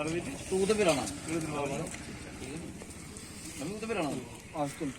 तू तो फिर आना तो फिर आना आज चल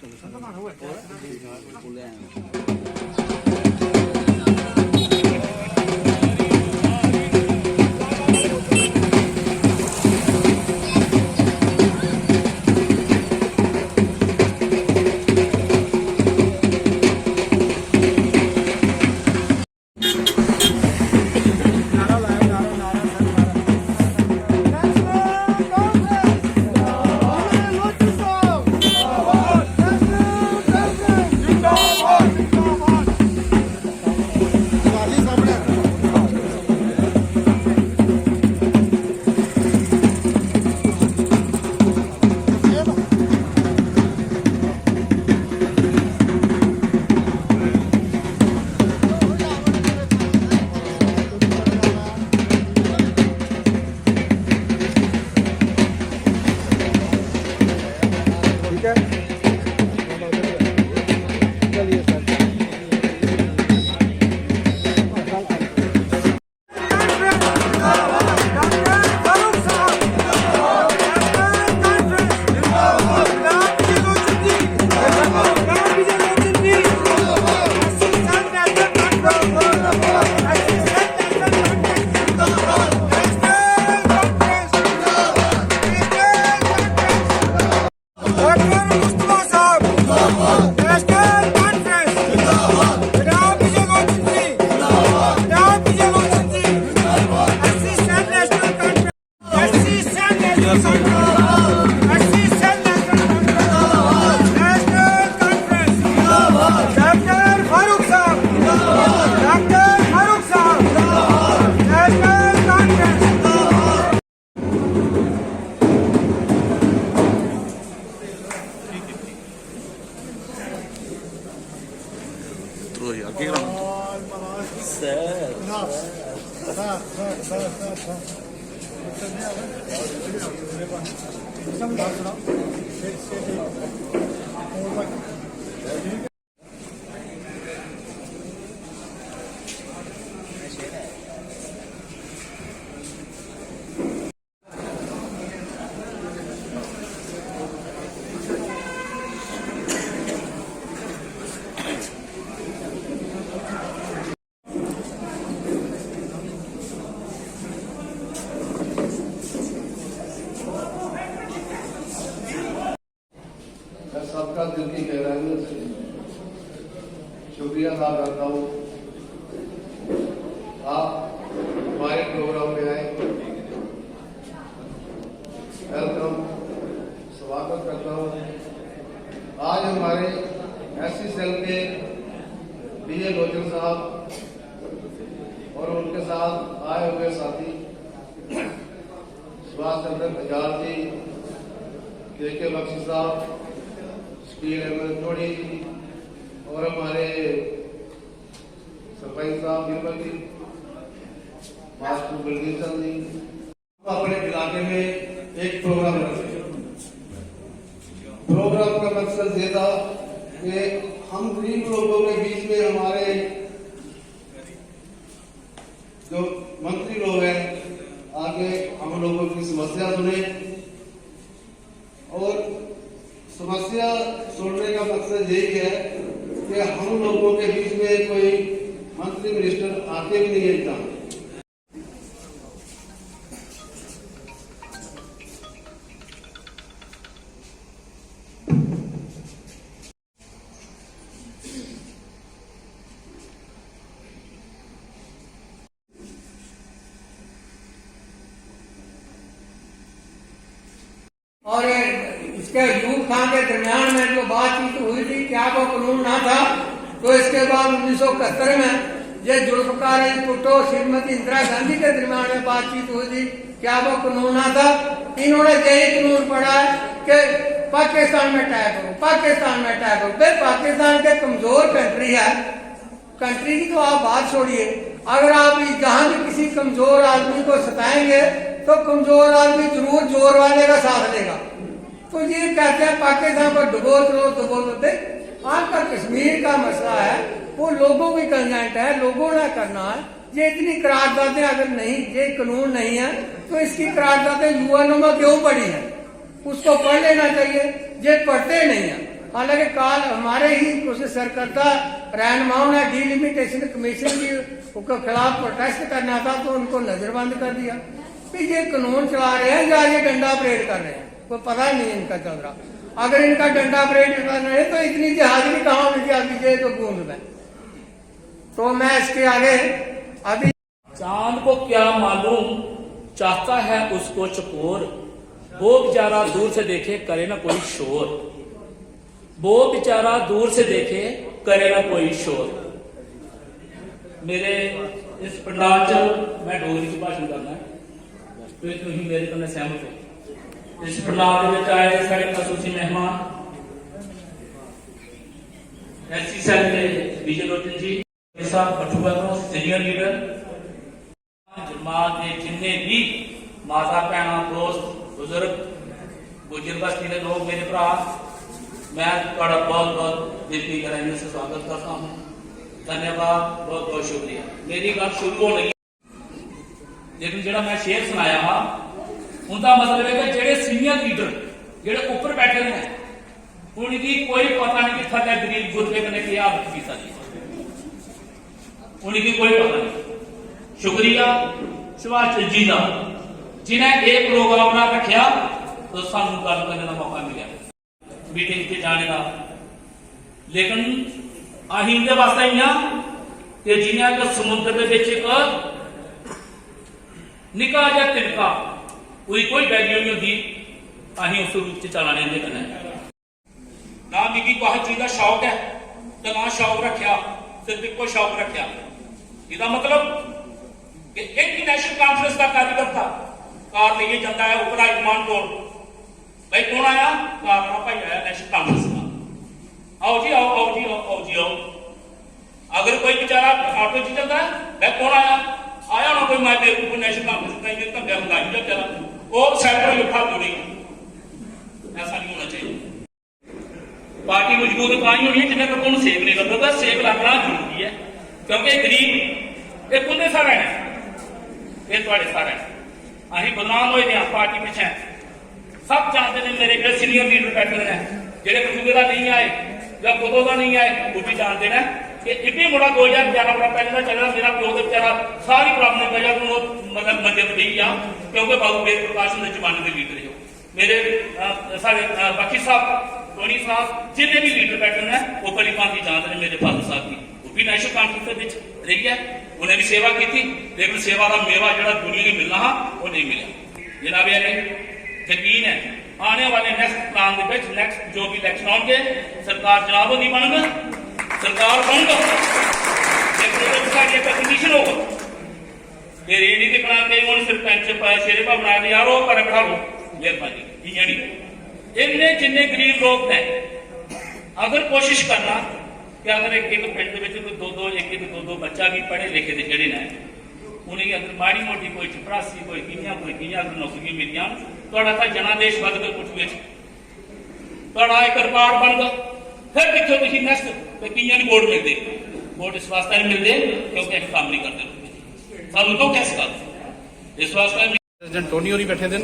सबका दिल की गहराइयों से शुक्रिया अदा करता हूँ। आप हमारे प्रोग्राम में आए, वेलकम, स्वागत करता हूँ। आज हमारे एससी सेल के डीए लोचन साहब और उनके साथ आए हुए साथी सुभाष चंद्र बजाज जी, के बख्शी साहब, थोड़ी और हमारे सरपंच साहब निर्मल जी, मास्टर बलजीत चंद जी, अपने इलाके में एक प्रोग्राम रखे। प्रोग्राम का मकसद ये था कि हम गरीब लोगों के बीच में हमारे जो मंत्री लोग हैं आगे हम लोगों की समस्या सुने और समस्या सुनने का मकसद यही है कि हम लोगों के बीच में कोई मंत्री मिनिस्टर आते भी नहीं है। और इसके यूब खान के दरमियान में जो बातचीत हुई थी क्या वो कानून ना था, तो इसके बाद 1971 में ये जुल्फकार भुट्टो श्रीमती इंदिरा गांधी के दरमियान में बातचीत हुई थी, क्या वो कानून ना था। इन्होंने यही कानून पढ़ा है कि पाकिस्तान में अटैक हो, पाकिस्तान में अटैक हो। फिर पाकिस्तान के कमजोर कंट्री है, कंट्री की तो आप बात छोड़िए, अगर आप जहां भी किसी कमजोर आदमी को सताएंगे तो कमजोर आदमी जरूर जोर वाले का साथ लेगा। तो ये कहते हैं पाकिस्तान को डुबो दे। आपका कश्मीर का मसला है, वो लोगों की कंसेंट है, लोगों ने करना है। ये इतनी करारदादें अगर नहीं, ये कानून नहीं है तो इसकी करारदादें युवानुमा क्यों पड़ी है? उसको पढ़ लेना चाहिए, ये पढ़ते नहीं है। हालांकि काल हमारे ही कुछ सरकर्ता रहनुमाओं ने डिलिमिटेशन कमीशन के खिलाफ प्रोटेस्ट करना था तो उनको नजरबंद कर दिया कि ये कानून चला रहे हैं या ये डंडा परेड कर रहे हैं, कोई पता नहीं इनका चल रहा। अगर इनका डंडा परेड कर रहे हैं तो इतनी जहाजरी कहाँ होनी थी अभी ये तो बूंद में। तो मैं इसके आगे अभी चांद को क्या मालूम चाहता है उसको चकोर, वो बेचारा दूर से देखे करे ना कोई शोर, वो बेचारा दूर से देखे करे ना कोई शोर। मेरे इस पंडाल च मैं डोगरी च भाषण करना है तो तुम मेरे कन्नै सहमत हो। इस पंडाल में आए साढ़े खसूसी मेहमान एससी सेल के विजय लोचन जी कठुआ तो सीनियर लीडर, जमात के जिन्ने भी माता भैन दोस्त बुजुर्ग गुजर बस्ती के लोग मेरे भरा, मैं थोड़ा बहुत बहुत दिल की गहराइयों से स्वागत करता हूँ। धन्यवाद, बहुत बहुत शुक्रिया। मेरी गल शुरू हो रही लेकिन जो मैं शेर सुनाया वा उनका मतलब है कि जेडे सीनियर लीडर जेडे ऊपर बैठे हैं उनकी कोई पता नहीं कि थले गरीब गुरबे कने की हालत की सकती, उनकी कोई पता नहीं। शुक्रिया सुभाष चंद्र जी का जिन्हें एक प्रोग्राम ना रखा तो सानू गल करने का मौका मिला मीटिंग से जाने का। लेकिन अं इनके वास्ते ही हाँ कि जिन्हें तो समुद्र के एक निका या तिनका कोई वैल्यू नहीं होती, अं उस रूप से चला लेंगे कने ना मिगी कोई चीज का शौक है तो ना शौक रखा, सिर्फ एक शौक रखा। इसका मतलब कि एक ही नेशनल कॉन्फ्रेंस का कार्यकर्ता कार लेके जाता है ऊपर हाईकमान को, भाई कौन आया? कार वाला भाई आया नेशनल कॉन्फ्रेंस का, आओ जी आओ आओ जी आओ जी आओ। अगर कोई बेचारा ऑटो च चलता है, भाई कौन आया? आया ना कोई मैं बेवकूफ नेशनल कॉन्फ्रेंस का ये धंधा मंगाई जा चला वो साइड पर उठा जोड़ेगा। ऐसा नहीं होना चाहिए। पार्टी मजबूत कहानी होनी है जिन्हें तक उन्होंने सेक नहीं लगता, सेक लगना जरूरी है क्योंकि गरीब एक उन्हें सारा है, ये थोड़े सारे अं बदनाम हुए हैं पार्टी पिछे। सब जानते हैं मेरे जो सीनियर लीडर बैठे हैं जेडे कसूबे का नहीं आए या कदों का नहीं आए वो भी जानते हैं कि इतनी मुड़ा 2011 बड़ा पहले का चला। मेरा प्यो तो बेचारा सारी प्रॉब्लम वजह तो मतलब मंजे पर नहीं आ क्योंकि बाबू वेद प्रकाश के जमाने के लीडर हो। मेरे सारे बाकी साहब टोनी साहब जिन्हें भी लीडर बैठे हैं वो बड़ी भांति जानते हैं। मेरे फादर साहब की वो भी नेशनल कॉन्फ्रेंस रही है, उन्हें भी सेवा की, लेकिन सेवा का मेवा जो दुनिया को मिलना वो नहीं मिला। जनाब यकीन है आने वाले नेक्स्ट प्लान नेक्स्ट जो भी इलेक्शन आएंगे सरकार जनाब नहीं बनगा, सरकार बनगा लेकिन कंडीशन होगा ये रेडी दिखना चाहिए। सरपंच शेरे पर बना यार वो कर बैठा लो मेहरबानी इं नहीं। इन्ने जिन्ने गरीब लोग हैं अगर कोशिश करना कि अगर एक पिंड कोई दो बच्चा भी पढ़े लिखे थे जेडे ने उन्हें अगर माड़ी मोटी कोई चपरासी कोई किया नौकरियां मिलियां तो जनादेश बद के कुछ एक रिकॉर्ड बन गया। फिर देखो तुम नेक्स्ट किया नहीं वोट मिलते, वोट इस वास्ते नहीं मिलते क्योंकि अं काम नहीं करते सानू तो कैसे कर इस वास्ते। प्रेसिडेंट टोनी होरी बैठे दिन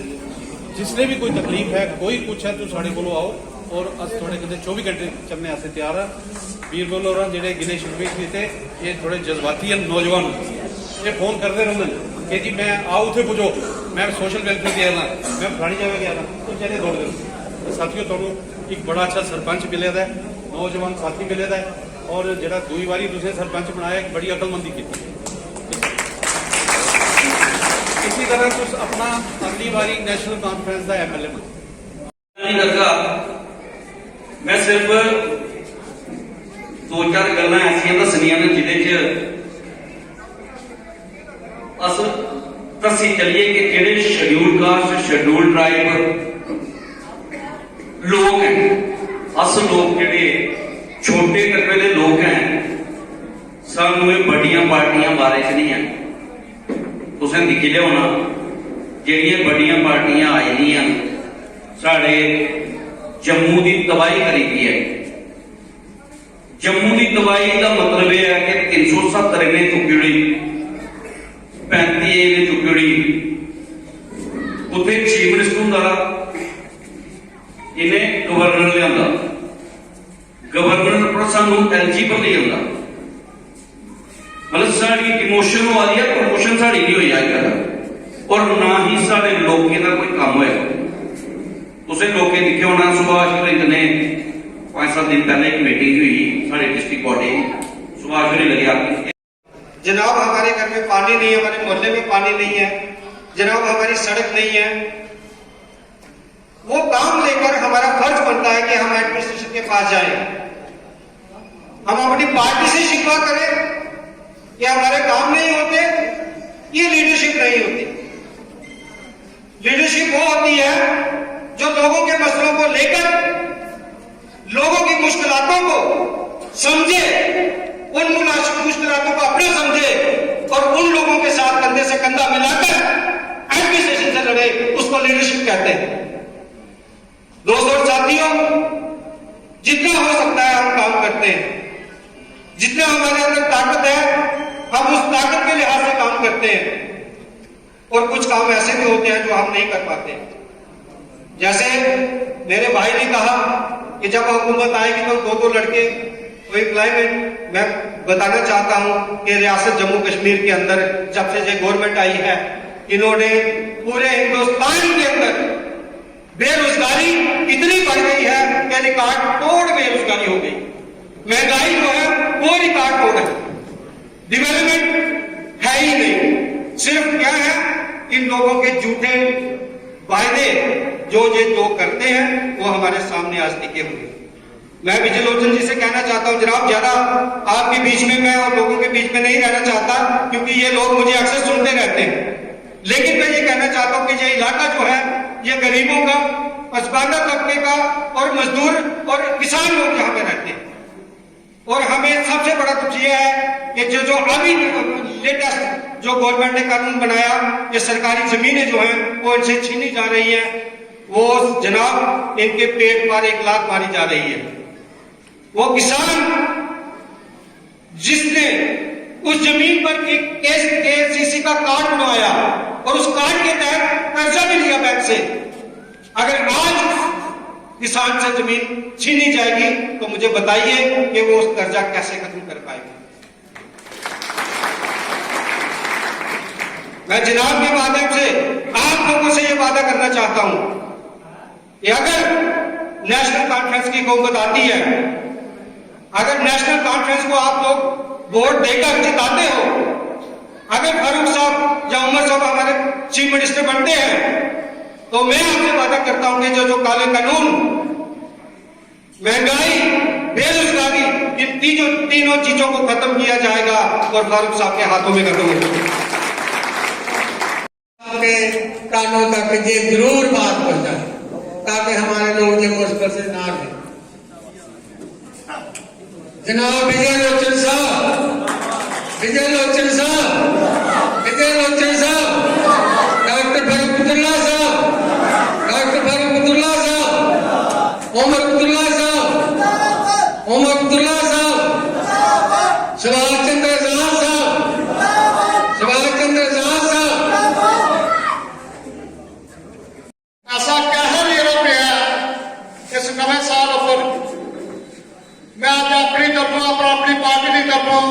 जिसने भी कोई तकलीफ है कोई कुछ है तो साढ़े को आओ और अस थोड़े कहते 24 घंटे चलने वास्ते तैयार है। वीर बोलो जो गिने शुरू थे ये थोड़े जज्बाती हैं नौजवान, ये फोन करते रहते कि जी मैं आओ उ पुजो मैं सोशल वेलफेयर गया ना मैं फलानी जगह गया ना तो चले दौड़ दो। साथियों तुहानू एक बड़ा अच्छा सरपंच मिले है, नौजवान साथी मिले है और जो दूई बारी दूसरे सरपंच बनाया एक बड़ी अकलमंदी की। इसी तरह तुम अपना अगली बारी नेशनल कॉन्फ्रेंस का MLA नहीं लगा। मैं सिर्फ 2-4 गल्लां ऐसियां दसनियां ने जिहदे अस दसी चलिए कि जेडे शेड्यूल्ड कास्ट शेड्यूल्ड ट्राइब लोग हैं, अस लोग जेडे छोटे तबके के लोग हैं सानू ये बड़ियां पार्टियां बारे च नहीं है। तुसें दिक्खी लिया होना जेड़ियां बड़ियां पार्टियां आई दियां साढ़े जम्मू की तबाही करी दी है। जम्मू की तबाही का मतलब यह है कि 370 इन्हें चुकी हुई 35 ने चुकड़ी उत्थे चीफ मिनिस्टर हुंदा इन्हें गवर्नर लिया गवर्नर पर सानू एलजी पर ले आंदा मतलब साड़ी डिमोशन हो रही है प्रमोशन साड़ी नहीं हुई अजकल और ना ही साढ़े लोकें का कोई काम होया तुसें लोकें दिखे होना सुभाष हरिंद ने 5-7 दिन पहले एक मीटिंग हुई साढ़े डिस्ट्रिक्ट बॉडी सुभाष हरिंद लगे आके जनाब हमारे घर में पानी नहीं है, हमारे मोहल्ले में पानी नहीं है, जनाब हमारी सड़क नहीं है। वो काम लेकर हमारा फर्ज बनता है कि हम एडमिनिस्ट्रेशन के पास जाएं, हम अपनी पार्टी से शिकवा करें कि हमारे काम नहीं होते। ये लीडरशिप नहीं होती। लीडरशिप वो होती है जो लोगों के मसलों को लेकर लोगों की मुश्किलातों को समझे, उन मुश्किलातों को अपना समझे और उन लोगों के साथ कंधे से कंधा मिलाकर एडमिनिस्ट्रेशन से लड़े, उसको लीडरशिप कहते हैं। दोस्तों और साथियों, जितना हो सकता है हम काम करते हैं, जितना हमारे अंदर ताकत है हम उस ताकत के लिहाज से काम करते हैं और कुछ काम ऐसे भी होते हैं जो हम नहीं कर पाते। जैसे मेरे भाई ने कहा कि जब हुकूमत आएगी तो 2-2 लड़के कोई एम्प्लॉयमेंट, मैं बताना चाहता हूं कि रियासत जम्मू कश्मीर के अंदर जब से ये गवर्नमेंट आई है इन्होंने पूरे हिंदुस्तान के अंदर बेरोजगारी इतनी बढ़ गई है कि रिकॉर्ड तोड़ बेरोजगारी हो गई। महंगाई जो है वो रिकॉर्ड तोड़ है। डेवलपमेंट है ही नहीं, सिर्फ क्या है इन लोगों के झूठे वायदे जो ये जो करते हैं वो हमारे सामने आज टिके हुए। मैं विजय लोचन जी से कहना चाहता हूं, जनाब ज्यादा आपके बीच में मैं और लोगों के बीच में नहीं रहना चाहता क्योंकि ये लोग मुझे अक्सर सुनते रहते हैं, लेकिन मैं ये कहना चाहता हूं कि ये इलाका जो है ये गरीबों का, पसमानदा तबके का और मजदूर और किसान लोग यहाँ पे रहते हैं। और हमें सबसे बड़ा दुख ये है कि जो अभी लेटेस्ट जो गवर्नमेंट ने कानून बनाया कि सरकारी जमीनें जो हैं वो इनसे छीनी जा रही है, वो जनाब इनके पेट पर एक लात मारी जा रही है। वो किसान जिसने उस जमीन पर एक केसीसी का कार्ड बनवाया और उस कार्ड के तहत कर्जा भी लिया बैंक से, अगर आज किसान से जमीन छीनी जाएगी तो मुझे बताइए कि वो उस कर्जा कैसे खत्म कर पाएगा। मैं जनाब के माध्यम से आप लोगों से यह वादा करना चाहता हूं कि अगर नेशनल कॉन्फ्रेंस की हुकूमत आती है, अगर नेशनल कॉन्फ्रेंस को आप लोग वोट देकर जिताते हो, अगर फारूक साहब या उमर साहब हमारे चीफ मिनिस्टर बनते हैं तो मैं आपसे वादा करता हूं कि जो काले कानून, महंगाई, बेरोजगारी, इन तीनों चीजों को खत्म किया जाएगा और फारूक साहब के हाथों में खत्म होगा। कानों तक ये जरूर बात पहुंचाए ताकि हमारे लोग ये मुश्किल से ना रहे। जनाब विजय लोचन साहब, विजय लोचन साहब, विजय लोचन साहब, डॉक्टर फरूकुल्लाह साहब, डॉक्टर फरूकुल्लाह साहब, उमर अब्दुल्ला साहब, उमर अब्दुल्ला साहब, सुभाष चंद्र आजाद साहब, सुभाष चंद्र आजाद साहब। ऐसा कहर यूरोप है इस नवे साल उपर मैं आज अपनी तरफों अपनी पार्टी की तरफों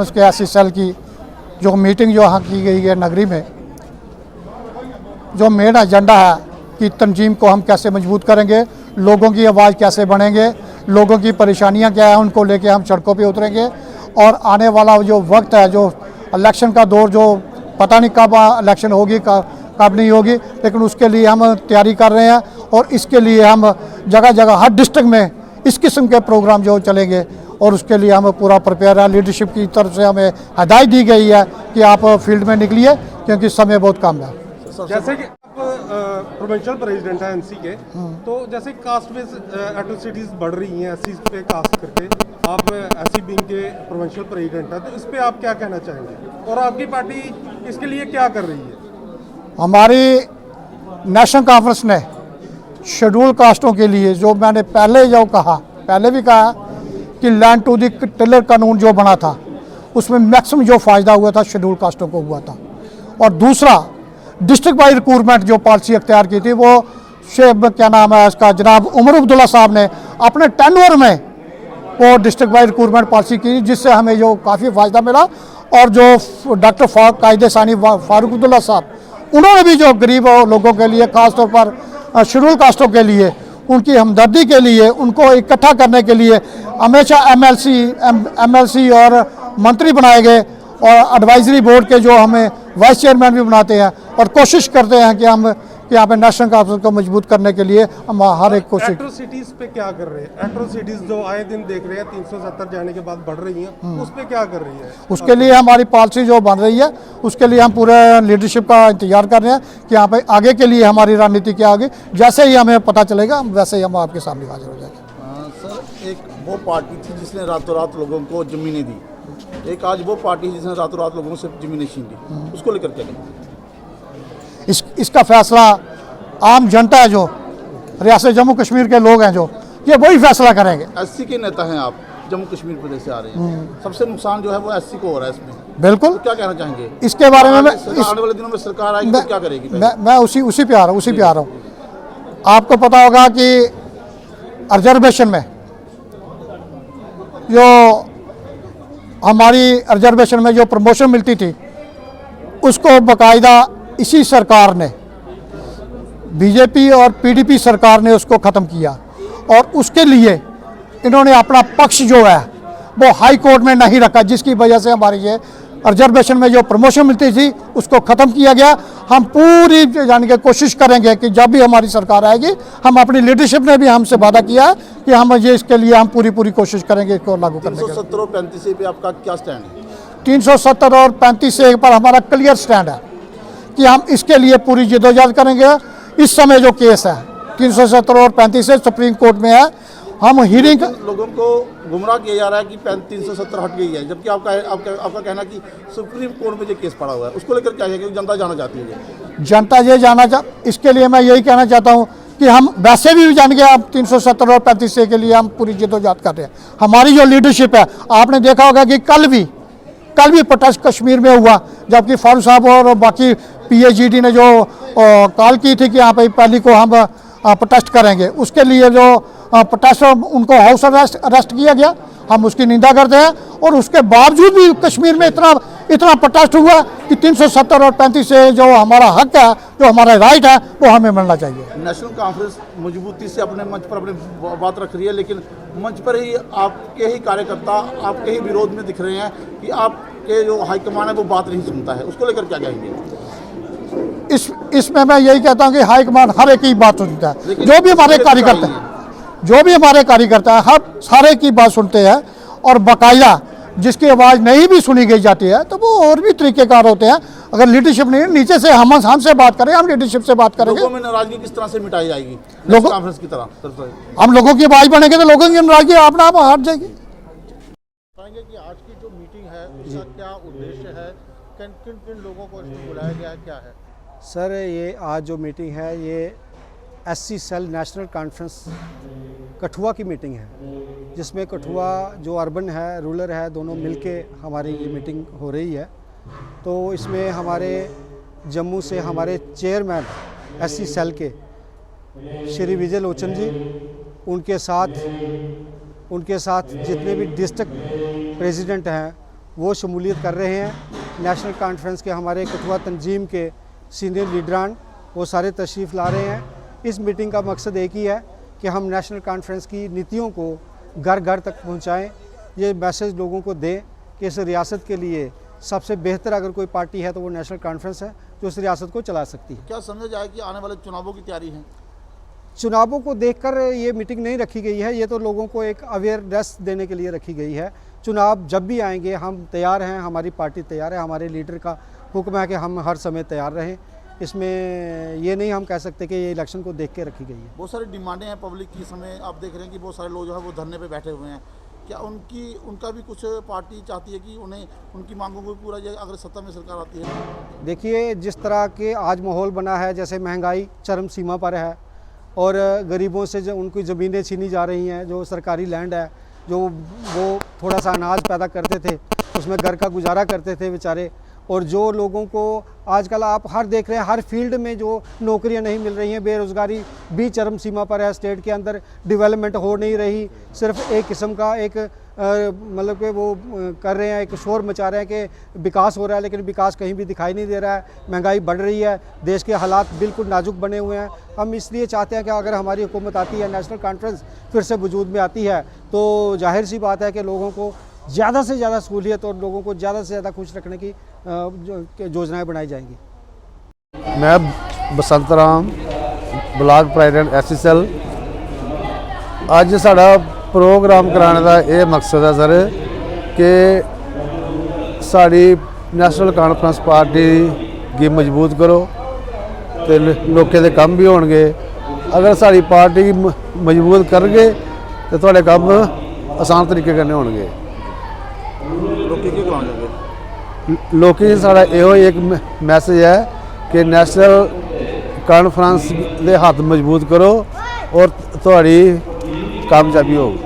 कॉन्फ्रेंस के SC सेल की जो मीटिंग जो यहाँ की गई है नगरी में, जो मेन एजेंडा है कि तंजीम को हम कैसे मजबूत करेंगे, लोगों की आवाज़ कैसे बढ़ेंगे, लोगों की परेशानियाँ क्या है उनको लेके हम सड़कों पे उतरेंगे। और आने वाला जो वक्त है, जो इलेक्शन का दौर, जो पता नहीं कब इलेक्शन होगी कब नहीं होगी, लेकिन उसके लिए हम तैयारी कर रहे हैं। और इसके लिए हम जगह जगह हर डिस्ट्रिक्ट में इस किस्म के प्रोग्राम जो चलेंगे और उसके लिए हम पूरा प्रिपेयर है। लीडरशिप की तरफ से हमें हिदायत दी गई है कि आप फील्ड में निकलिए क्योंकि समय बहुत कम है। जैसे कि आप प्रोविंशियल प्रेसिडेंट हैं एनसी के, तो जैसे कास्ट बेस एट्रोसिटीज बढ़ रही हैं एससी पे कास्ट करके, आप एससी विंग के प्रोविंशियल प्रेसिडेंट हैं, तो इस पे आप क्या कहना चाहेंगे और आपकी पार्टी इसके लिए क्या कर रही है? हमारी नेशनल कॉन्फ्रेंस ने शेड्यूल कास्टों के लिए, जो मैंने पहले भी कहा कि लैंड टू द टिलर कानून जो बना था उसमें मैक्सिमम जो फ़ायदा हुआ था शेड्यूल कास्टों को हुआ था। और दूसरा, डिस्ट्रिक्ट वाइज रिक्रूटमेंट जो पॉलिसी अख्तियार की थी, वो क्या नाम है इसका, जनाब उमर अब्दुल्ला साहब ने अपने टेन्योर में वो डिस्ट्रिक्ट वाइज रिक्रूटमेंट पॉलिसी की, जिससे हमें जो काफ़ी फ़ायदा मिला। और जो डॉक्टर कायदे सानी फारूक अब्दुल्ला साहब, उन्होंने भी जो गरीब लोगों के लिए, ख़ास तौर पर शेड्यूल कास्टों के लिए, उनकी हमदर्दी के लिए, उनको इकट्ठा करने के लिए हमेशा MLC और मंत्री बनाए गए और एडवाइजरी बोर्ड के जो हमें वाइस चेयरमैन भी बनाते हैं। और कोशिश करते हैं कि हम यहाँ पे नेशनल कॉन्फ्रेंस को मजबूत करने के लिए हम हर एक कोशिश। एट्रोसिटीज पे क्या कर रहे हैं? एट्रोसिटीज जो आए दिन देख रहे हैं 370 जाने के बाद बढ़ रही हैं, उस पे क्या कर रही है? उसके लिए हमारी पॉलिसी जो बन रही है, उसके लिए हम पूरे लीडरशिप का इंतजार कर रहे हैं कि यहाँ पे आगे के लिए हमारी रणनीति क्या होगी। जैसे ही हमें पता चलेगा वैसे ही हम आपके सामने हाजिर हो जाएंगे। सर, एक वो पार्टी थी जिसने रातों रात लोगों को ज़मीनें दी, एक आज वो पार्टी जिसने रातों रात लोगों से ज़मीनें छीन ली, उसको लेकर क्या करेंगे? इसका फैसला आम जनता है, जो रियासत जम्मू कश्मीर के लोग हैं, जो ये वही फैसला करेंगे। SC के नेता हैं आप, जम्मू कश्मीर प्रदेश से आ रहे हैं, सबसे नुकसान जो है वो SC को हो रहा है इसमें। बिल्कुल, तो क्या कहना चाहेंगे इसके बारे में? आने वाले दिनों में सरकार आएगी तो क्या करेगी? मैं उसी पे आ रहा हूँ। आपको पता होगा कि रिजर्वेशन में जो हमारी रिजर्वेशन में जो प्रमोशन मिलती थी, उसको बाकायदा इसी सरकार ने, बीजेपी और PDP सरकार ने उसको ख़त्म किया। और उसके लिए इन्होंने अपना पक्ष जो है वो हाई कोर्ट में नहीं रखा, जिसकी वजह से हमारी ये रिजर्वेशन में जो प्रमोशन मिलती थी उसको ख़त्म किया गया। हम पूरी यानी कि कोशिश करेंगे कि जब भी हमारी सरकार आएगी, हम अपनी लीडरशिप ने भी हमसे वादा किया है कि हम ये इसके लिए हम पूरी कोशिश करेंगे इसको लागू करने के। 370 और 35 पे आपका क्या स्टैंड है? 370 और 35 पर हमारा क्लियर स्टैंड है कि हम इसके लिए पूरी जिद्दोजहद करेंगे। इस समय जो केस है 370 और 35 सुप्रीम कोर्ट में है, हम हियरिंग। लोगों को गुमराह किया जा रहा है कि 370 हट गई है, जबकि आपका कहना कि सुप्रीम कोर्ट में जो केस पड़ा हुआ है उसको लेकर क्या है कि जनता जाना चाहती है? जनता ये इसके लिए मैं यही कहना चाहता हूँ कि हम वैसे भी जान गए, अब 370 और 35 के लिए हम पूरी जिद्दोजहद कर रहे हैं। हमारी जो लीडरशिप है, आपने देखा होगा कि कल भी प्रोटेस्ट कश्मीर में हुआ, जबकि फारूक साहब और बाकी PAGD ने जो कॉल की थी कि यहाँ पे पहली को हम प्रोटेस्ट करेंगे, उसके लिए जो प्रोटेस्ट उनको हाउस अरेस्ट किया गया, हम उसकी निंदा करते हैं। और उसके बावजूद भी कश्मीर में इतना प्रोटेस्ट हुआ कि 370 और 35 से जो हमारा हक है, जो हमारा राइट है, वो हमें मिलना चाहिए। नेशनल कॉन्फ्रेंस मजबूती से अपने मंच पर अपनी बात रख रही है, लेकिन मंच पर ही आपके ही कार्यकर्ता आपके ही विरोध में दिख रहे हैं कि आपके जो हाईकमान है वो बात नहीं सुनता है, उसको लेकर क्या कहेंगे? इसमें मैं यही कहता हूँ कि हाईकमान हर एक की बात सुनता है। जो भी हमारे कार्यकर्ता है हर सारे की बात सुनते हैं। और बाकायदा जिसकी आवाज़ नहीं भी सुनी गई जाती है तो वो और भी तरीक़ेकार होते हैं। अगर लीडरशिप नहीं, नीचे से हमसे बात करें, हम लीडरशिप से बात करेंगे। लोगों में नाराजगी किस तरह से मिटाई जाएगी? कॉन्फ्रेंस की तरह हम लोगों की आवाज़ बनेंगे तो लोगों की नाराजगी अपना आप हट जाएगी। बताएंगे कि आज की जो मीटिंग है उसका क्या उद्देश्य है, किन लोगों को इसमें बुलाया गया है, क्या है? सर, ये आज जो मीटिंग है ये SC सेल नेशनल कॉन्फ्रेंस कठुआ की मीटिंग है, जिसमें कठुआ जो अर्बन है, रूरल है, दोनों मिलके हमारी ये मीटिंग हो रही है। तो इसमें हमारे जम्मू से हमारे चेयरमैन SC सेल के श्री विजय लोचन जी, उनके साथ जितने भी डिस्ट्रिक्ट प्रेसिडेंट हैं वो शमूलियत कर रहे हैं। नेशनल कॉन्फ्रेंस के हमारे कठुआ तंजीम के सीनियर लीडरान वो सारे तशरीफ़ ला रहे हैं। इस मीटिंग का मकसद एक ही है कि हम नेशनल कॉन्फ्रेंस की नीतियों को घर घर तक पहुंचाएं, ये मैसेज लोगों को दें कि इस रियासत के लिए सबसे बेहतर अगर कोई पार्टी है तो वो नेशनल कॉन्फ्रेंस है जो इस रियासत को चला सकती है। क्या समझा जाए कि आने वाले चुनावों की तैयारी है? चुनावों को देखकर ये मीटिंग नहीं रखी गई है, ये तो लोगों को एक अवेयरनेस देने के लिए रखी गई है। चुनाव जब भी आएंगे हम तैयार हैं, हमारी पार्टी तैयार है, हमारे लीडर का हुक्म है कि हम हर समय तैयार रहें। इसमें ये नहीं हम कह सकते कि ये इलेक्शन को देख के रखी गई है। बहुत सारी डिमांडें हैं पब्लिक की, समय आप देख रहे हैं कि बहुत सारे लोग जो है वो धरने पे बैठे हुए हैं। क्या उनका भी कुछ पार्टी चाहती है कि उन्हें उनकी मांगों को पूरा जाए अगर सत्ता में सरकार आती है? देखिए, जिस तरह के आज माहौल बना है, जैसे महंगाई चरम सीमा पर है और गरीबों से जो उनकी ज़मीनें छीनी जा रही हैं, जो सरकारी लैंड है, जो वो थोड़ा सा अनाज पैदा करते थे उसमें घर का गुजारा करते थे बेचारे, और जो लोगों को आजकल आप हर देख रहे हैं हर फील्ड में जो नौकरियां नहीं मिल रही हैं, बेरोज़गारी भी चरम सीमा पर है, स्टेट के अंदर डेवलपमेंट हो नहीं रही, सिर्फ एक किस्म का एक मतलब कि वो कर रहे हैं, एक शोर मचा रहे हैं कि विकास हो रहा है, लेकिन विकास कहीं भी दिखाई नहीं दे रहा है। महंगाई बढ़ रही है, देश के हालात बिल्कुल नाजुक बने हुए हैं। हम इसलिए चाहते हैं कि अगर हमारी हुकूमत आती है, नेशनल कॉन्फ्रेंस फिर से वजूद में आती है, तो जाहिर सी बात है कि लोगों को ज़्यादा से ज़्यादा सहूलियत और लोगों को ज़्यादा से ज़्यादा खुश रखने की योजनाएं बनाई जाएंगी। मैं Basant Ram, block president SC cell. अज साड़ा प्रोग्राम कराने का यह मकसद है सर कि साड़ी नेशनल कॉन्फ्रेंस पार्टी की मजबूत करो तो लोगों के काम भी होंगे। अगर साड़ी पार्टी मजबूत करगे तो थोड़े काम आसान तरीके करने होंगे। लोकी साड़ा यो एक मैसेज है कि नेशनल कॉन्फ्रेंस के हाथ मजबूत करो और थोड़ी कामयाबी होगी।